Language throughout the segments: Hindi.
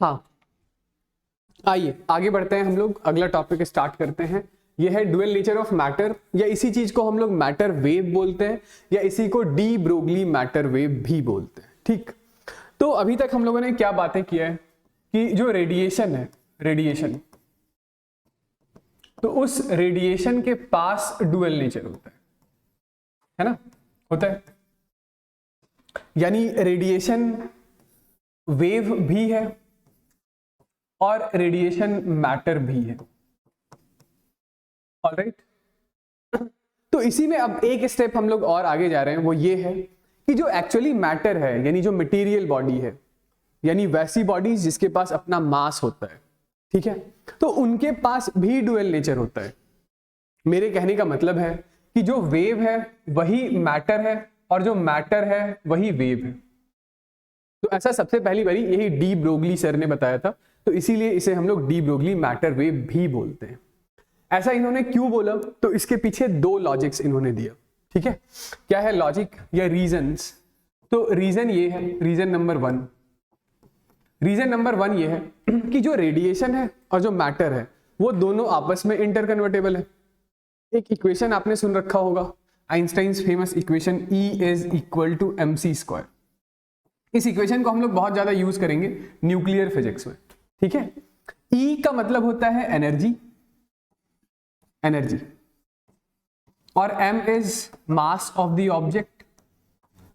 हाँ, आइए आगे बढ़ते हैं, हम लोग अगला टॉपिक स्टार्ट करते हैं। यह है डुअल नेचर ऑफ मैटर, या इसी चीज को हम लोग मैटर वेव बोलते हैं, या इसी को डी ब्रोगली मैटर वेव भी बोलते हैं। ठीक, तो अभी तक हम लोगों ने क्या बातें किया है कि जो रेडिएशन है, रेडिएशन, तो उस रेडिएशन के पास डुअल नेचर होता है ना, होता है। यानी रेडिएशन वेव भी है और रेडिएशन मैटर भी है। ऑलराइट, तो इसी में अब एक स्टेप हम लोग और आगे जा रहे हैं, वो ये है कि जो एक्चुअली मैटर है, यानी जो मटेरियल बॉडी है, यानी वैसी बॉडीज जिसके पास अपना मास होता है, ठीक है, तो उनके पास भी डुअल नेचर होता है। मेरे कहने का मतलब है कि जो वेव है वही मैटर है और जो मैटर है वही वेव है। तो ऐसा सबसे पहली बारी यही डी ब्रोगली सर ने बताया था, तो इसीलिए इसे हम लोग डी ब्रोगली मैटर वेव भी बोलते हैं। ऐसा इन्होंने क्यों बोला, तो इसके पीछे दो लॉजिक्स इन्होंने दिया। ठीक है, क्या है लॉजिक या रीजंस? तो रीजन ये है, रीजन नंबर वन ये है कि जो रेडिएशन है और जो मैटर है वो दोनों आपस में इंटरकन्वर्टेबल है। एक इक्वेशन आपने सुन रखा होगा, Einstein's famous equation E is equal to mc²। इस इक्वेशन को हम लोग बहुत ज्यादा यूज करेंगे न्यूक्लियर फिजिक्स में। ठीक है, E का मतलब होता है एनर्जी, और m is mass of the object,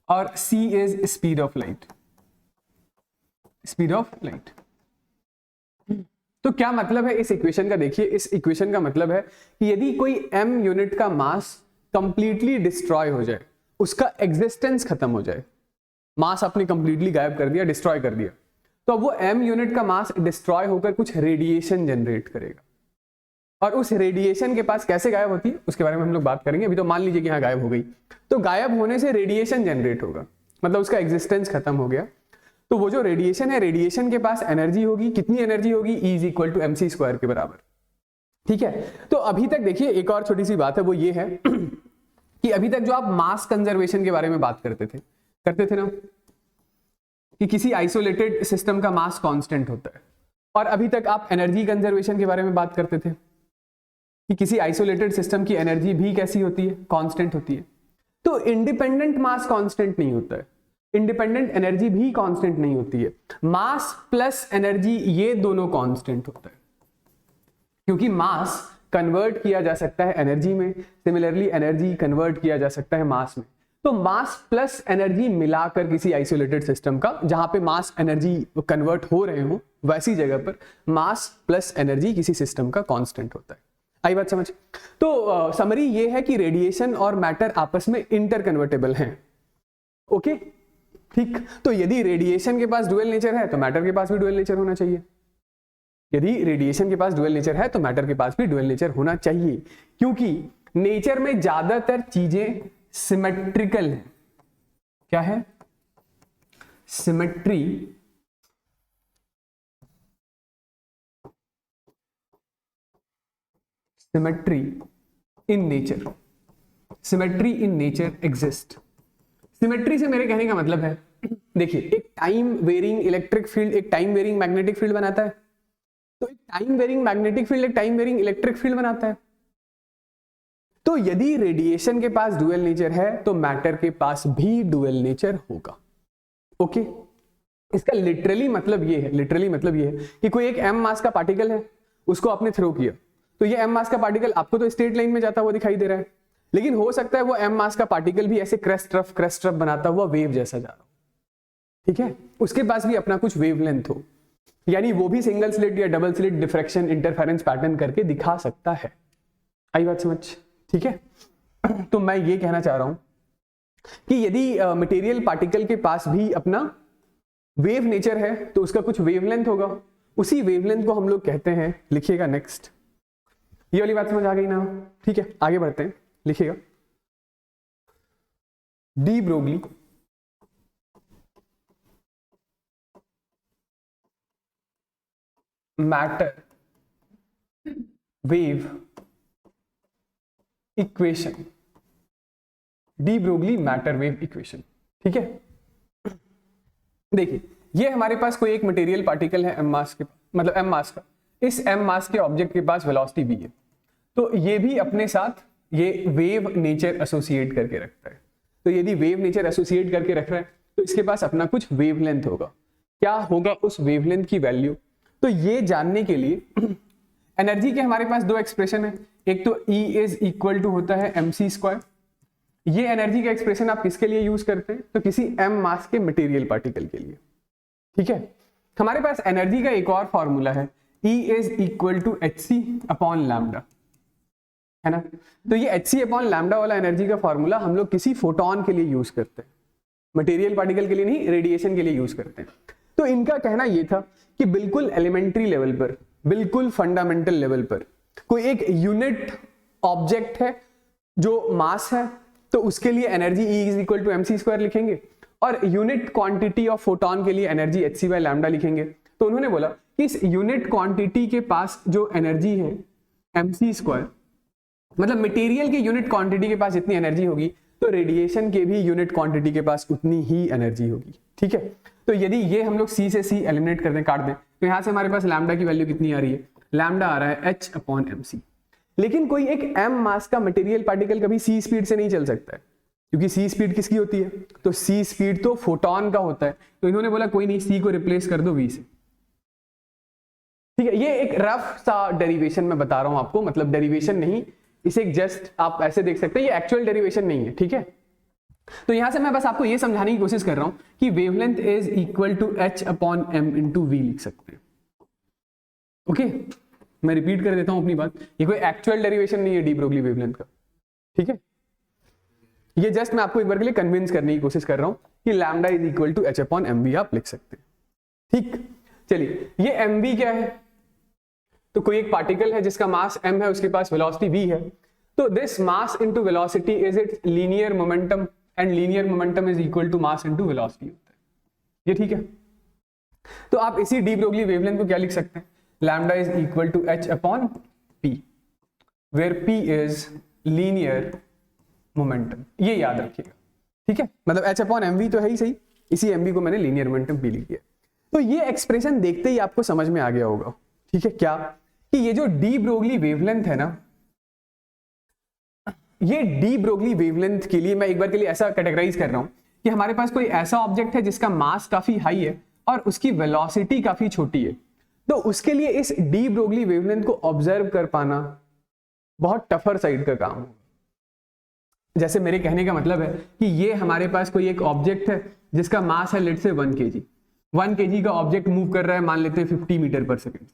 और c is speed of light. तो क्या मतलब है इस इक्वेशन का? देखिए, इस इक्वेशन का मतलब है कि यदि कोई m यूनिट का मास कंप्लीटली डिस्ट्रॉय हो जाए, उसका एग्जिस्टेंस खत्म हो जाए, मास आपने कंप्लीटली गायब कर दिया, डिस्ट्रॉय कर दिया, तो अब वो m यूनिट का मास डिस्ट्रॉय होकर कुछ रेडिएशन जनरेट करेगा। और उस रेडिएशन के पास कैसे गायब होती है उसके बारे में हम लोग बात करेंगे। अभी तो मान लीजिए कि हाँ गायब हो गई, तो गायब होने से रेडिएशन जनरेट होगा, मतलब उसका एग्जिस्टेंस खत्म हो गया। तो वो जो रेडिएशन है, रेडिएशन के पास एनर्जी होगी, कितनी एनर्जी होगी? E is equal to mc² के बराबर। ठीक है, तो अभी तक देखिए एक और छोटी सी बात है, वो ये है कि अभी तक जो आप मास कंजर्वेशन के बारे में बात करते थे ना, कि किसी आइसोलेटेड सिस्टम का मास कांस्टेंट होता है, और अभी तक आप एनर्जी कंजर्वेशन के बारे में बात करते थे कि किसी आइसोलेटेड सिस्टम की एनर्जी भी कैसी होती है? कांस्टेंट होती है। तो इंडिपेंडेंट मास कांस्टेंट नहीं होता है, इंडिपेंडेंट एनर्जी भी कांस्टेंट नहीं होती है। मास प्लस एनर्जी ये दोनों कांस्टेंट होता है, क्योंकि मास कन्वर्ट किया जा सकता है एनर्जी में, सिमिलरली एनर्जी कन्वर्ट किया जा सकता है मास में। तो मास प्लस एनर्जी मिलाकर किसी आइसोलेटेड सिस्टम का, जहां पे मास एनर्जी कन्वर्ट हो रहे हो, वैसी जगह पर मास प्लस एनर्जी किसी सिस्टम का कांस्टेंट होता है। आई बात समझ? तो समरी ये है कि रेडिएशन और मैटर आपस में इंटरकन्वर्टेबल हैं। ओके, ठीक। तो यदि रेडिएशन के पास डुअल नेचर है तो मैटर के पास भी डुअल नेचर होना चाहिए। यदि रेडिएशन के पास डुअल नेचर है तो मैटर के पास भी डुअल नेचर होना चाहिए, क्योंकि नेचर में ज्यादातर चीजें सिमेट्रिकल है। क्या है? Symmetry in nature exist. Symmetry से मेरे कहने का मतलब है, देखिए, एक टाइम वेरिंग इलेक्ट्रिक फील्ड एक टाइम वेरिंग मैग्नेटिक फील्ड बनाता है, तो एक टाइम वेरिंग मैग्नेटिक फील्ड एक टाइम वेरिंग इलेक्ट्रिक फील्ड बनाता है। तो यदि रेडिएशन के पास डुअल नेचर है तो मैटर के पास भी डुअल नेचर होगा। ओके, इसका लिटरली मतलब ये है कि कोई एक m मास का पार्टिकल है, उसको आपने थ्रो किया, तो ये m मास का पार्टिकल आपको तो स्ट्रेट लाइन में जाता हुआ दिखाई दे रहा है, लेकिन हो सकता है वो m मास का पार्टिकल भी ऐसे क्रेस्ट रफ बनाता हुआ वेव जैसा जा रहा हो। ठीक है, उसके पास भी अपना कुछ वेवलेंथ हो, यानी वो भी सिंगल स्लिट या double slit diffraction interference pattern करके दिखा सकता है। आई बात समझ? ठीक है, तो मैं ये कहना चाह रहा हूं कि यदि मटेरियल पार्टिकल के पास भी अपना वेव नेचर है तो उसका कुछ वेवलेंथ होगा, उसी वेवलेंथ को हम लोग कहते हैं, लिखिएगा नेक्स्ट, ये वाली बात समझ आ गई ना? ठीक है, आगे बढ़ते हैं, लिखिएगा de Broglie matter wave equation, de Broglie matter wave equation. ठीक है, देखिए ये हमारे पास कोई एक मटेरियल पार्टिकल है एम मास के, मतलब एम मास का, इस एम मास के ऑब्जेक्ट के पास वेलोसिटी v है, तो ये भी अपने साथ ये वेव नेचर एसोसिएट करके रखता है। तो यदि वेव नेचर एसोसिएट करके रख रहा है तो इसके पास अपना कुछ वेवलेंथ होगा। क्या होगा उस वेवलेंथ की वैल्यू? तो ये जानने के लिए एनर्जी के हमारे पास दो एक्सप्रेशन है, एक तो E इज इक्वल टू होता है mc²। ये एनर्जी का एक्सप्रेशन आप किसके लिए यूज करते हैं? तो किसी m मास के मटेरियल पार्टिकल के लिए, ठीक है। हमारे पास एनर्जी का एक और फॉर्मूला है, E is equal to hc upon lambda, है ना। तो ये hc अपॉन लैम्डा वाला एनर्जी का फॉर्मूला हम लोग किसी फोटोन के लिए यूज करते हैं, मटेरियल पार्टिकल के लिए नहीं, रेडिएशन के लिए यूज करते हैं। तो इनका कहना यह था कि बिल्कुल एलिमेंट्री लेवल पर, बिल्कुल फंडामेंटल लेवल पर कोई एक यूनिट ऑब्जेक्ट है जो मास है, तो उसके लिए energy E is equal to mc² लिखेंगे, और यूनिट क्वांटिटी ऑफ फोटोन के लिए एनर्जी hc बाय लैम्डा लिखेंगे। तो उन्होंने बोला कि इस यूनिट क्वांटिटी के पास जो एनर्जी है mc², मतलब मटेरियल के यूनिट क्वांटिटी के पास जितनी एनर्जी होगी, तो रेडिएशन के भी यूनिट क्वांटिटी के पास उतनी ही एनर्जी होगी, ठीक है। तो यदि ये हम लोग C से C एलिमिनेट कर दें, काट दें, तो यहां से हमारे पास लैम्डा की वैल्यू कितनी आ रही है? लैम्डा आ रहा है h अपॉन mc। लेकिन कोई एक m मास का मटेरियल पार्टिकल कभी c स्पीड से नहीं चल सकता है, क्योंकि c स्पीड किसकी होती है? तो c स्पीड तो फोटोन का होता है। तो इन्होंने बोला कोई नहीं, c को रिप्लेस कर दो v से, ठीक है। ये एक रफ सा डेरिवेशन मैं बता रहा हूं आपको, मतलब डेरिवेशन नहीं, इसे जस्ट आप ऐसे देख सकते हैं, ये एक्चुअल डेरिवेशन नहीं है, ठीक है। तो यहां से मैं बस आपको ये समझाने की कोशिश कर रहा हूं कि wavelength is equal to h upon m into v लिख सकते हैं, ओके। मैं रिपीट कर देता हूं अपनी बात, ये कोई एक्चुअल डेरिवेशन नहीं है डी ब्रोगली वेवलेंथ का, ठीक है। ये जस्ट मैं आपको एक बार के लिए कन्विंस करने की कोशिश कर रहा हूं कि lambda is equal to h upon mv आप लिख सकते हैं, ठीक। चलिए, ये mv क्या है? तो कोई एक पार्टिकल है जिसका मास m है, उसके पास वेलोसिटी v है, तो this mass into velocity is its linear momentum, and linear momentum is equal to mass into velocity होता है, ये ठीक है। तो आप इसी डी ब्रोगली वेवलेंथ को क्या लिख सकते हैं? Lambda is equal to h upon p, where p is linear momentum, ये याद रखिएगा, ठीक है। मतलब h अपॉन mv तो है ही सही, इसी mv को मैंने लीनियर मोमेंटम p लिख दिया। तो ये एक्सप्रेशन देखते ही आपको समझ में आ गया होगा, ठीक है, क्या कि ये जो डी ब्रोगली वेवलेंथ है ना, ये डी ब्रोगली वेवलेंथ के लिए मैं एक बार के लिए ऐसा कैटेगराइज कर रहा हूं कि हमारे पास कोई ऐसा ऑब्जेक्ट है जिसका मास काफी हाई है और उसकी वेलोसिटी काफी छोटी है, तो उसके लिए इस डी ब्रोगली वेवलेंथ को ऑब्जर्व कर पाना बहुत टफर साइड का काम है। जैसे मेरे कहने का मतलब है कि ये हमारे पास कोई एक ऑब्जेक्ट है जिसका मास है लेट से 1 kg, 1 kg का ऑब्जेक्ट मूव कर रहा है, मान लेते हैं 50 मीटर पर सेकेंड।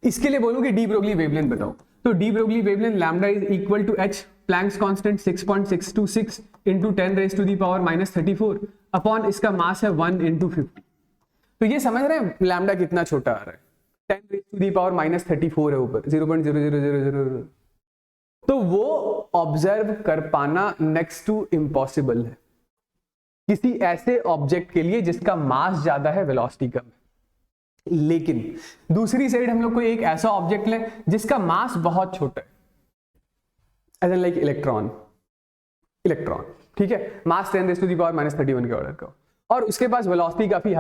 इसके लिए बोलूं कि डी ब्रोगली वेवलेंथ बताओ, तो de Broglie wavelength lambda is equal to h Planck's constant 6.626 into 10 raise to the power -34 upon इसका मास है 1 इंटू 50। तो ये समझ रहे हैं लैम्डा कितना छोटा आ रहा है, 10 रेज टू दी पावर -34 है ऊपर, 0.0000। तो वो ऑब्जर्व कर पाना नेक्स्ट टू इम्पॉसिबल है किसी ऐसे ऑब्जेक्ट के लिए जिसका मास ज्यादा है, वेलोसिटी कम है। लेकिन दूसरी साइड हम लोग कोई एक ऐसा ऑब्जेक्ट लें जिसका मास बहुत छोटा है, एज एन लाइक इलेक्ट्रॉन, ठीक है, मास 10 रेज़ टू दी पावर -31 के ऑर्डर का, और उसके पास वेलोसिटी काफी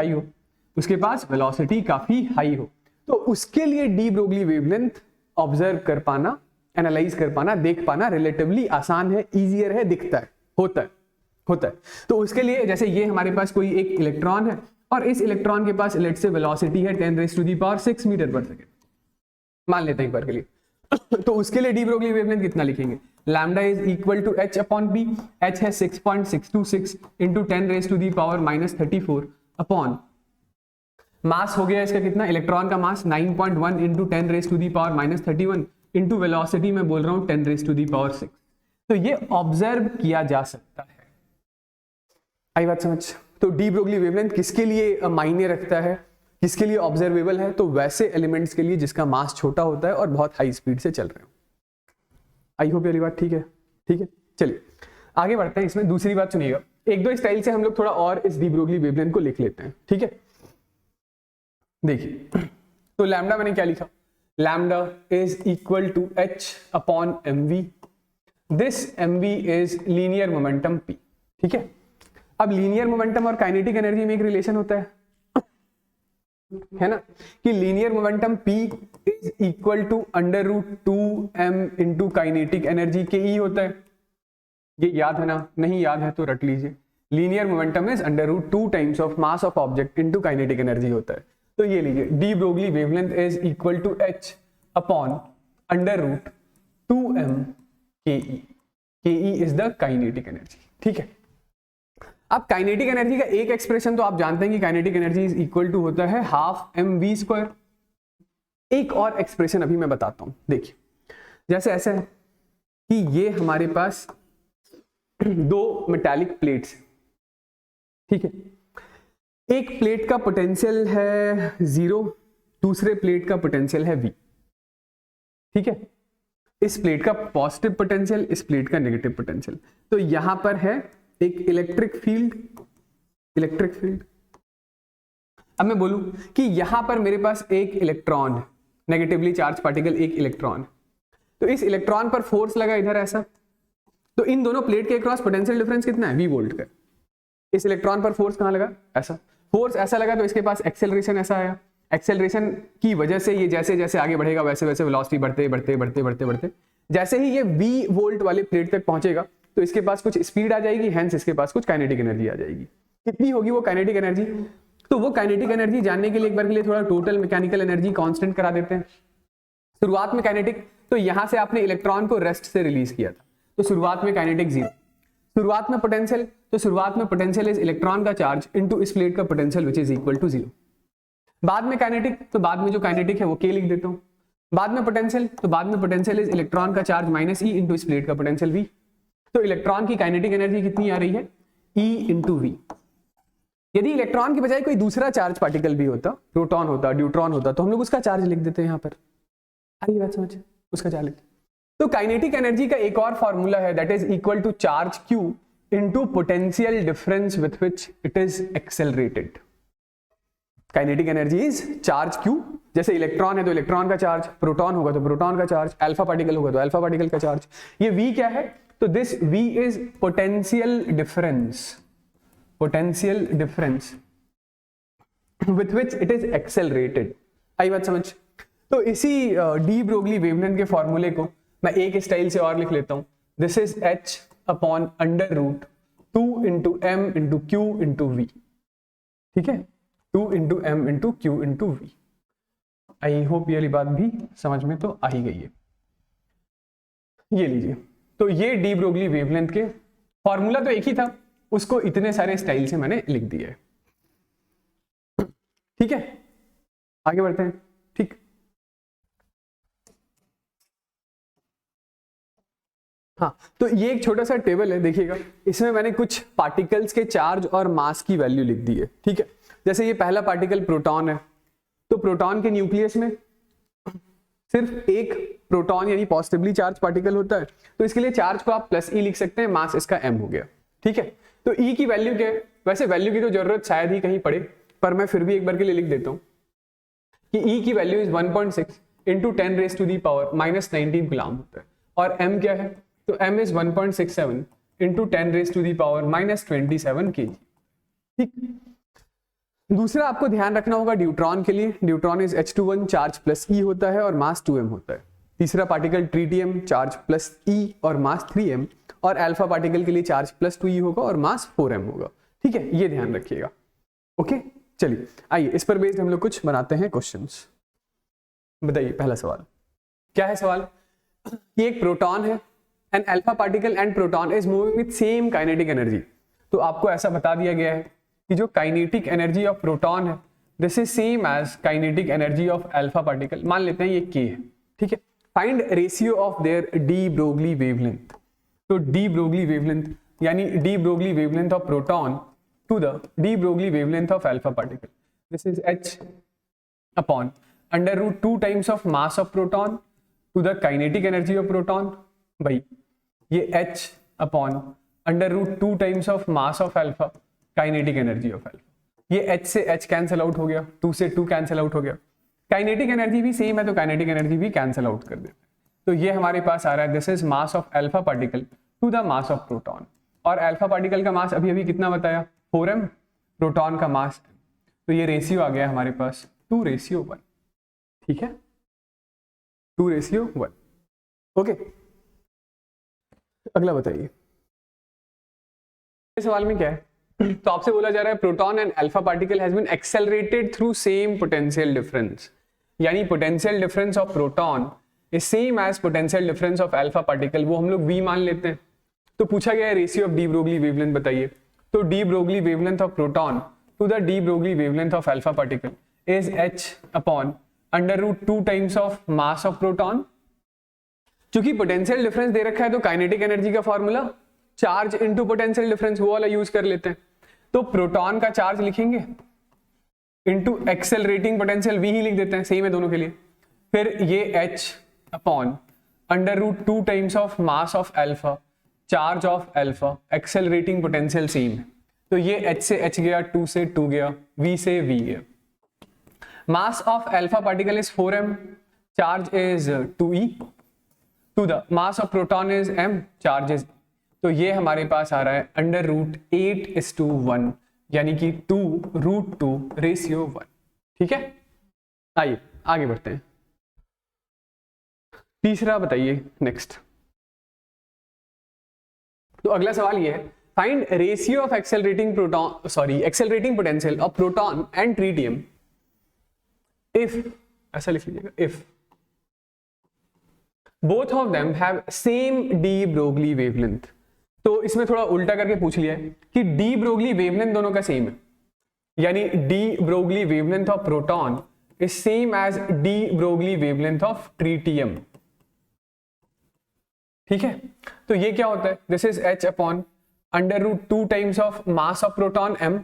हाई हो, तो उसके लिए डी ब्रोगली वेवलेंथ ऑब्जर्व कर पाना, एनालाइज कर पाना, देख पाना रिलेटिवली आसान है, इजियर है, दिखता है, होता है। तो उसके लिए जैसे ये हमारे पास कोई एक इलेक्ट्रॉन है और इस इलेक्ट्रॉन के पास लेट से वेलोसिटी है 10 raise to the power 6 metre per second, मान लेते हैं एक बार के लिए। तो उसके लिए डी ब्रोगली वेवलेंथ कितना लिखेंगे? Lambda is equal to h upon p, h है 6.626 into 10 raise to the power -34 upon mass हो गया इसका कितना, इलेक्ट्रॉन का mass 9.1 into 10 raise to the power -31 into velocity में बोल रहा हूं 10 रेज़ टू दी पावर 6। तो ये ऑब्जर्व किया जा सकता है, आई बात समझ? तो डी ब्रोगली वेवलेंथ किसके लिए मायने रखता है, किसके लिए ऑब्जर्वेबल है? तो वैसे एलिमेंट्स के लिए जिसका मास छोटा होता है और बहुत हाई स्पीड से चल रहे हो। आई होप ये बात ठीक है, चलिए आगे बढ़ते हैं। इसमें दूसरी बात सुनिएगा, एक दो स्टाइल से हम लोग थोड़ा और इस डी ब्रोगली वेवलेंथ को लिख लेते हैं, ठीक है। देखिए, तो लैम्डा मैंने क्या लिखा, lambda is equal to h upon mv, this mv is linear momentum p, ठीक है। अब लीनियर मोमेंटम और काइनेटिक एनर्जी में एक रिलेशन होता है ना, कि linear momentum P is equal to √2m into kinetic energy के ई होता है। ये याद है ना, नहीं याद है तो रट लीजिए। Linear momentum is √2 times of mass of object into kinetic energy होता है। तो ये लीजिए de Broglie wavelength is equal to h upon √2m ke। ke is the kinetic energy. ठीक है, अब काइनेटिक एनर्जी का एक एक्सप्रेशन तो आप जानते हैं कि kinetic energy is equal to होता है ½ mv²। एक और एक्सप्रेशन अभी मैं बताता हूं, देखिए जैसे ऐसा है कि ये हमारे पास दो मेटालिक प्लेट्स, ठीक है, एक प्लेट का पोटेंशियल है 0, दूसरे प्लेट का पोटेंशियल है v। ठीक है, इस प्लेट का पॉजिटिव पोटेंशियल, इस प्लेट का नेगेटिव पोटेंशियल। तो यहां पर है एक इलेक्ट्रिक फील्ड। अब मैं बोलूं कि यहां पर मेरे पास एक इलेक्ट्रॉन है, नेगेटिवली चार्ज पार्टिकल, एक इलेक्ट्रॉन है। तो इस इलेक्ट्रॉन पर फोर्स लगा इधर ऐसा, तो इन दोनों प्लेट के अक्रॉस पोटेंशियल डिफरेंस कितना है, v वोल्ट का। इस इलेक्ट्रॉन पर फोर्स कहां लगा, ऐसा फोर्स ऐसा लगा, तो इसके पास एक्सेलरेशन ऐसा आया। एक्सेलरेशन की वजह से ये जैसे जैसे आगे बढ़ेगा वैसे वैसे वेलोसिटी बढ़ते जैसे ही ये v वोल्ट वाले प्लेट तक पहुंचेगा तो इसके पास कुछ स्पीड आ जाएगी, हेंस इसके पास कुछ काइनेटिक एनर्जी आ जाएगी। कितनी होगी वो काइनेटिक एनर्जी, तो वो काइनेटिक एनर्जी जानने के लिए एक बार के लिए थोड़ा टोटल मैकेनिकल एनर्जी कांस्टेंट करा देते हैं। शुरुआत में काइनेटिक, तो यहां से आपने इलेक्ट्रॉन को रेस्ट से रिलीज किया था, तो शुरुआत में काइनेटिक 0। शुरुआत में पोटेंशियल, तो शुरुआत में पोटेंशियल इज इलेक्ट्रॉन का चार्ज इनटू इस प्लेट का potential which is equal to 0। बाद में काइनेटिक, तो बाद में जो काइनेटिक है वो k लिख देता हूं। बाद में पोटेंशियल, तो बाद में पोटेंशियल इज इलेक्ट्रॉन का चार्ज माइनस e इंटू इस प्लेट का पोटेंशियल v। तो इलेक्ट्रॉन की काइनेटिक एनर्जी कितनी आ रही है, e इंटू v। यदि इलेक्ट्रॉन की बजाय कोई दूसरा चार्ज पार्टिकल भी होता, प्रोटॉन होता, ड्यूट्रॉन होता, तो हम लोग उसका चार्ज लिख देते हैं यहाँ पर। आई बात समझ, उसका चार्ज लिखते। तो काइनेटिक एनर्जी का एक और फॉर्मूला है, that is equal to charge q into potential difference with which it is accelerated. Kinetic energy is charge q, जैसे इलेक्ट्रॉन है तो इलेक्ट्रॉन का चार्ज, प्रोटॉन होगा तो प्रोटॉन का चार्ज, अल्फा पार्टिकल होगा तो अल्फा पार्टिकल का चार्ज। ये v क्या है, तो this v is potential difference with which it is accelerated. आई बात समझ। तो इसी डी ब्रोगली वेवलेंथ के फॉर्मूले को मैं एक स्टाइल से और लिख लेता हूं, this is h upon √2 into m into q into v। ठीक है, 2 into m into q into v। I hope ये वाली बात भी समझ में तो आ ही गई है। ये लीजिए, तो ये डी ब्रोगली वेवलेंथ के फॉर्मूला तो एक ही था, उसको इतने सारे स्टाइल से मैंने लिख दिया है। ठीक है, आगे बढ़ते हैं। ठीक, हाँ, तो ये एक छोटा सा टेबल है, देखिएगा, इसमें मैंने कुछ पार्टिकल्स के चार्ज और मास की वैल्यू लिख दी है। ठीक है, जैसे ये पहला पार्टिकल प्रोटॉन है, तो प्रोटॉन के न्यूक्लियस में सिर्फ एक प्रोटॉन यानी पॉजिटिवली चार्ज पार्टिकल होता है, तो इसके लिए चार्ज को आप +e लिख सकते हैं, मास इसका m हो गया। ठीक है, तो e की वैल्यू क्या है, वैसे वैल्यू की तो जरूरत शायद ही कहीं पड़े, पर मैं फिर भी एक बार के लिए लिख देता हूं कि e की वैल्यू इज 1.6 इंटू 10⁻⁻19 गुलाम होता है, और m क्या है, तो m इज 1.67 इंटू 10⁻⁻27 kg। ठीक, दूसरा आपको ध्यान रखना होगा ड्यूट्रॉन के लिए, deuteron is H21 charge +e होता है और मास 2m होता है। तीसरा पार्टिकल ट्रीटियम चार्ज +e और मास 3m, और अल्फा पार्टिकल के लिए चार्ज +2e होगा और मास 4m होगा। ठीक है, ये ध्यान रखिएगा। ओके, चलिए आइए इस पर बेस्ड हम लोग कुछ बनाते हैं क्वेश्चंस। बताइए, पहला सवाल क्या है। सवाल, ये एक प्रोटॉन है, an alpha particle and proton is moving with same kinetic energy. तो आपको ऐसा बता दिया गया है कि जो काइनेटिक एनर्जी ऑफ प्रोटॉन है this is same as kinetic energy of alpha particle. मान लेते हैं ये k है। ठीक है, find ratio of their de Broglie wavelength. तो डी ब्रोगली वेवलेंथ यानी de Broglie wavelength of proton to the de Broglie wavelength of alpha particle, this is h upon √2 times of mass of proton to the kinetic energy of proton. भाई ये h upon √2 times of mass of alpha, kinetic energy of alpha. ये h से h कैंसिल आउट हो गया, 2 से 2 कैंसिल आउट हो गया। काइनेटिक एनर्जी भी सेम है तो काइनेटिक एनर्जी भी कैंसिल आउट कर देते हैं। तो ये हमारे पास आ रहा है, this is mass of alpha particle to the mass of proton, और अल्फा पार्टिकल का मास अभी अभी कितना बताया 4m, प्रोटॉन का मास, तो ये रेशियो आ गया हमारे पास 2:1। ठीक है, 2:1। ओके, अगला बताइए इस सवाल में क्या है। तो आपसे बोला जा रहा है proton and alpha particle has been accelerated through same potential difference, यानी potential difference of proton is same as potential difference of alpha particle, वो हम लोग v मान लेते हैं। तो पूछा गया है ratio of de Broglie wavelength बताइए। तो de Broglie wavelength of proton to the de Broglie wavelength of alpha particle is h upon √2 times of mass of proton. क्योंकि पोटेंशियल डिफरेंस दे रखा है तो काइनेटिक एनर्जी का formula charge into potential difference वो वाला यूज कर लेते हैं। तो प्रोटॉन का चार्ज लिखेंगे इनटू एक्सेलरेटिंग पोटेंशियल v ही लिख देते हैं, सेम है दोनों के लिए। फिर ये h upon √2 times of mass of alpha, charge of alpha, accelerating potential same है। तो ये h से h गया, 2 से 2 गया, v से v गया। Mass of alpha particle is 4m, charge is 2e, to the mass of proton is m, charge is, तो ये हमारे पास आ रहा है √8:1, यानी कि 2√2:1। ठीक है, आइए आगे बढ़ते हैं। तीसरा बताइए नेक्स्ट। तो अगला सवाल ये है, find ratio of accelerating potential of proton and tritium if, ऐसा लिख लीजिएगा, if both of them have same D Broglie wavelength. तो इसमें थोड़ा उल्टा करके पूछ लिया है कि डी ब्रोगली वेवलेंथ दोनों का सेम है, यानी de Broglie wavelength of proton is same as de Broglie wavelength of tritium. ठीक है, तो ये क्या होता है, this is h upon √2 times of mass of proton m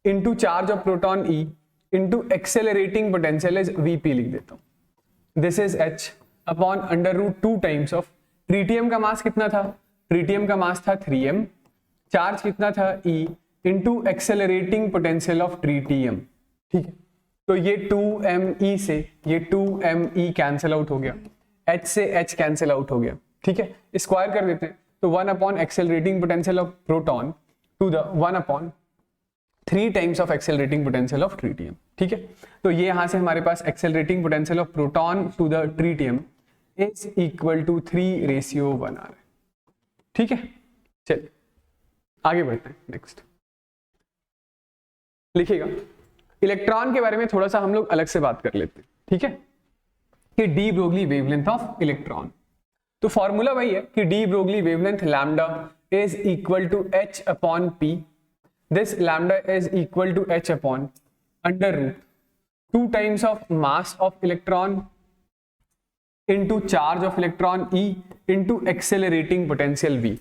into charge of proton e into accelerating potential is vp लिख देता हूं। This is h upon √2 times of, tritium का मास कितना था, ट्रिटियम का मास था 3m, चार्ज कितना था e into accelerating potential of tritium. ठीक है, तो ये 2me से ये 2me कैंसिल आउट हो गया, h से h कैंसिल आउट हो गया। ठीक है, स्क्वायर कर देते हैं, तो 1 upon accelerating potential of proton to the 1 upon 3 times of accelerating potential of tritium. ठीक है, तो ये यहां से हमारे पास accelerating potential of proton to the tritium is equal to 3:1 आ रहा है। ठीक है, चलिए आगे बढ़ते हैं नेक्स्ट। लिखिएगा, इलेक्ट्रॉन के बारे में थोड़ा सा हम लोग अलग से बात कर लेते हैं। ठीक है, कि de Broglie wavelength of electron, तो फॉर्मूला वही है कि de Broglie wavelength lambda is equal to h upon p, this lambda is equal to h upon √2 times of mass of electron into charge of electron e into accelerating potential v।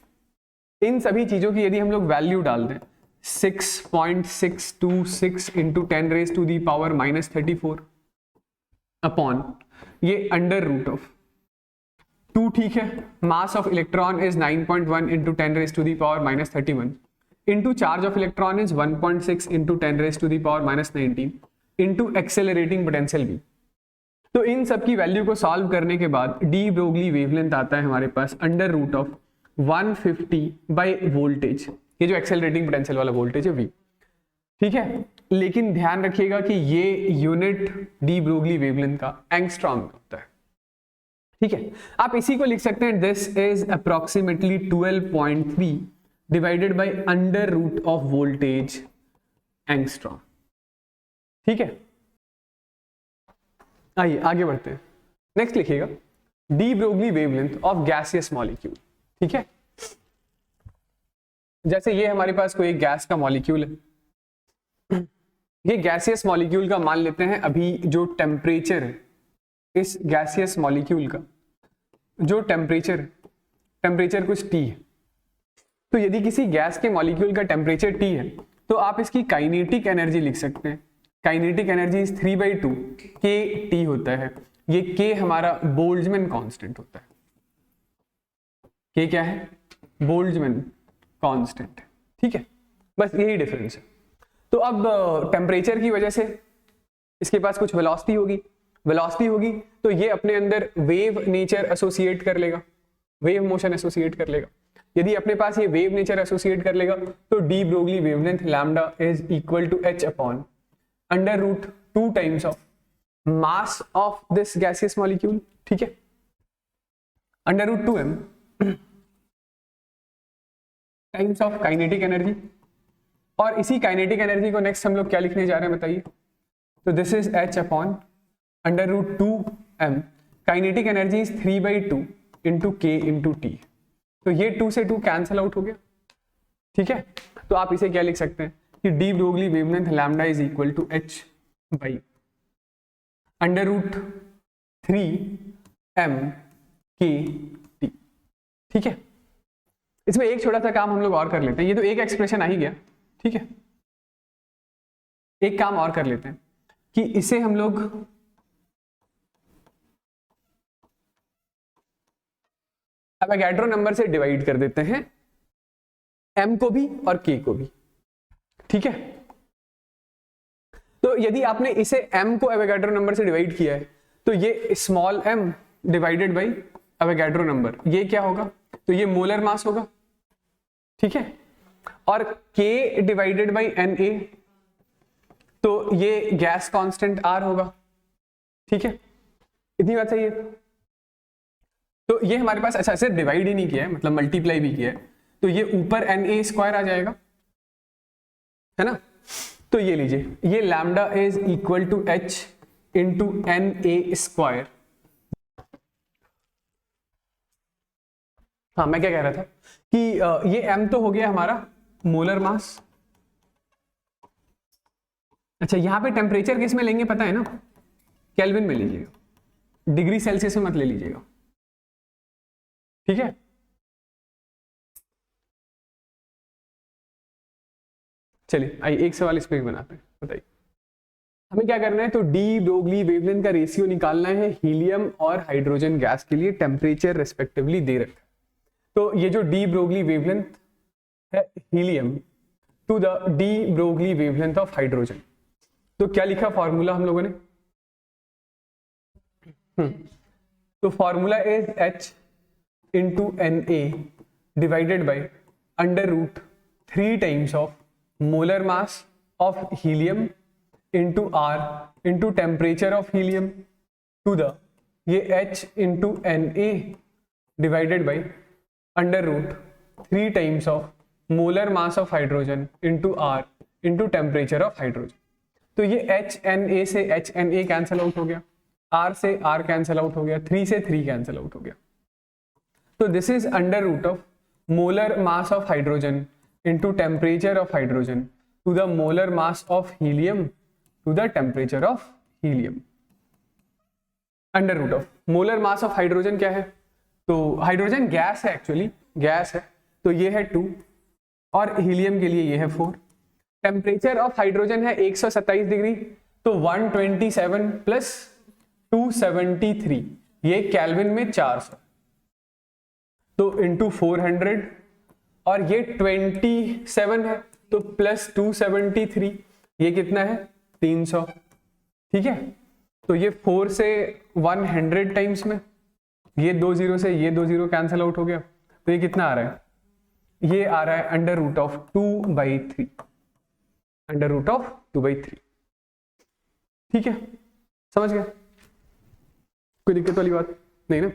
इन सभी चीजों की यदि हम लोग वैल्यू डाल दें 6.626 इंटू 10⁻⁻34 अपॉन ये √2, ठीक है, मास of electron is 9.1 into 10⁻⁻31 into charge of electron is 1.6 into 10⁻⁻19 into accelerating potential v। तो इन सब की वैल्यू को सॉल्व करने के बाद डी ब्रोगली वेवलेंथ आता है हमारे पास √150 बाय वोल्टेज, ये जो एक्सेलरेटिंग पोटेंशियल वाला वोल्टेज है v। ठीक है, लेकिन ध्यान रखिएगा कि ये यूनिट डी ब्रोगली वेवलेंथ का एंगस्ट्रॉम में होता है। ठीक है, आप इसी को लिख सकते हैं, this is approximately 12.3 divided by √ of voltage angstrom. ठीक है, आइए आगे बढ़ते हैं। नेक्स्ट लिखिएगा, D Broglie wavelength of gaseous molecule. ठीक है, जैसे ये हमारे पास कोई गैस का मॉलिक्यूल है, ये गैसियस मॉलिक्यूल का मान लेते हैं अभी जो टेम्परेचर है इस गैसियस मॉलिक्यूल का, जो टेम्परेचर कुछ T है। तो यदि किसी गैस के मॉलिक्यूल का टेम्परेचर T है तो आप इसकी काइनेटिक एनर्जी लिख सकते हैं, काइनेटिक एनर्जी 3/2 kT होता है। ये K हमारा बोल्ट्जमैन कांस्टेंट होता है। K क्या है? Boltzmann constant. ठीक है, बस यही डिफरेंस है। तो अब टेम्परेचर की वजह से इसके पास कुछ वेलोसिटी होगी तो ये अपने अंदर वेव नेचर एसोसिएट कर लेगा, वेव मोशन एसोसिएट कर लेगा। यदि अपने पास ये वेव नेचर एसोसिएट कर लेगा तो de Broglie wavelength lambda is equal to h upon under root 2 times of mass of this gaseous molecule, ठीक है, under root 2m times of kinetic energy. और इसी काइनेटिक एनर्जी को नेक्स्ट हम लोग क्या लिखने जा रहे हैं बताइए, तो this is h upon under root 2m, kinetic energy is 3/2 into k into T. तो ये 2 से 2 कैंसल आउट हो गया, ठीक है। तो आप इसे क्या लिख सकते हैं कि de Broglie wavelength lambda is equal to h by under root 3m k t, ठीक है। इसमें एक छोटा सा काम हम लोग और कर लेते हैं, ये तो एक एक्सप्रेशन आ ही गया, ठीक है। एक काम और कर लेते हैं कि इसे हम लोग एवोगैड्रो नंबर से डिवाइड कर देते हैं, m को भी और k को भी, ठीक है। तो यदि आपने इसे m को एवोगैड्रो नंबर से डिवाइड किया है तो ये small m divided by Avogadro number, ये क्या होगा, तो ये मोलर मास होगा, ठीक है। और k डिवाइडेड बाई Na, तो ये गैस कांस्टेंट R होगा, ठीक है। इतनी बात सही है। तो ये हमारे पास, अच्छा सिर्फ डिवाइड ही नहीं किया है, मतलब मल्टीप्लाई भी किया है, तो ये ऊपर Na स्क्वायर आ जाएगा, है ना। तो ये लीजिए, ये lambda is equal to h into Na square. हाँ, मैं क्या कह रहा था कि ये m तो हो गया हमारा मोलर मास। अच्छा, यहां पे टेम्परेचर किस में लेंगे पता है ना, केल्विन में लीजिएगा, डिग्री सेल्सियस में मत ले लीजिएगा, ठीक है। चलिए आइए एक सवाल इस पे भी बनाते हैं, बताइए हमें क्या करना है। तो डी ब्रोगली वेवलेंथ का रेशियो निकालना है हीलियम और हाइड्रोजन गैस के लिए, टेम्परेचर रेस्पेक्टिवली दे रखा है। तो ये जो डी ब्रोगली वेवलेंथ है helium to the de Broglie wavelength of hydrogen, तो क्या लिखा फॉर्मूला हम लोगों ने, तो formula is h into Na divided by under root 3 times of molar mass of helium into R into temperature of helium to the ये h into Na divided by under root 3 times of molar mass of hydrogen into R into temperature of hydrogen. तो ये HNA से HNA कैंसल आउट हो गया, R से R कैंसल आउट हो गया, 3 से 3 कैंसल आउट हो गया। तो this is under root of molar mass of hydrogen into temperature of hydrogen to the molar mass of helium to the temperature of helium. Under root of molar mass of hydrogen क्या है, तो हाइड्रोजन गैस है, एक्चुअली गैस है, तो ये है 2 और हीलियम के लिए ये है 4। टेम्परेचर ऑफ हाइड्रोजन है 127 डिग्री, तो 127 प्लस 273, ये केल्विन में 400, तो इंटू 400, और ये 27 है तो प्लस 273, ये कितना है 300, ठीक है। तो ये 4 से 100 टाइम्स में, ये 2 0 से ये 2 0 कैंसल आउट हो गया, तो ये कितना आ रहा है, ये आ रहा है under root of 2/3, under root of 2/3, ठीक है। समझ गए, कोई दिक्कत वाली बात नहीं ना।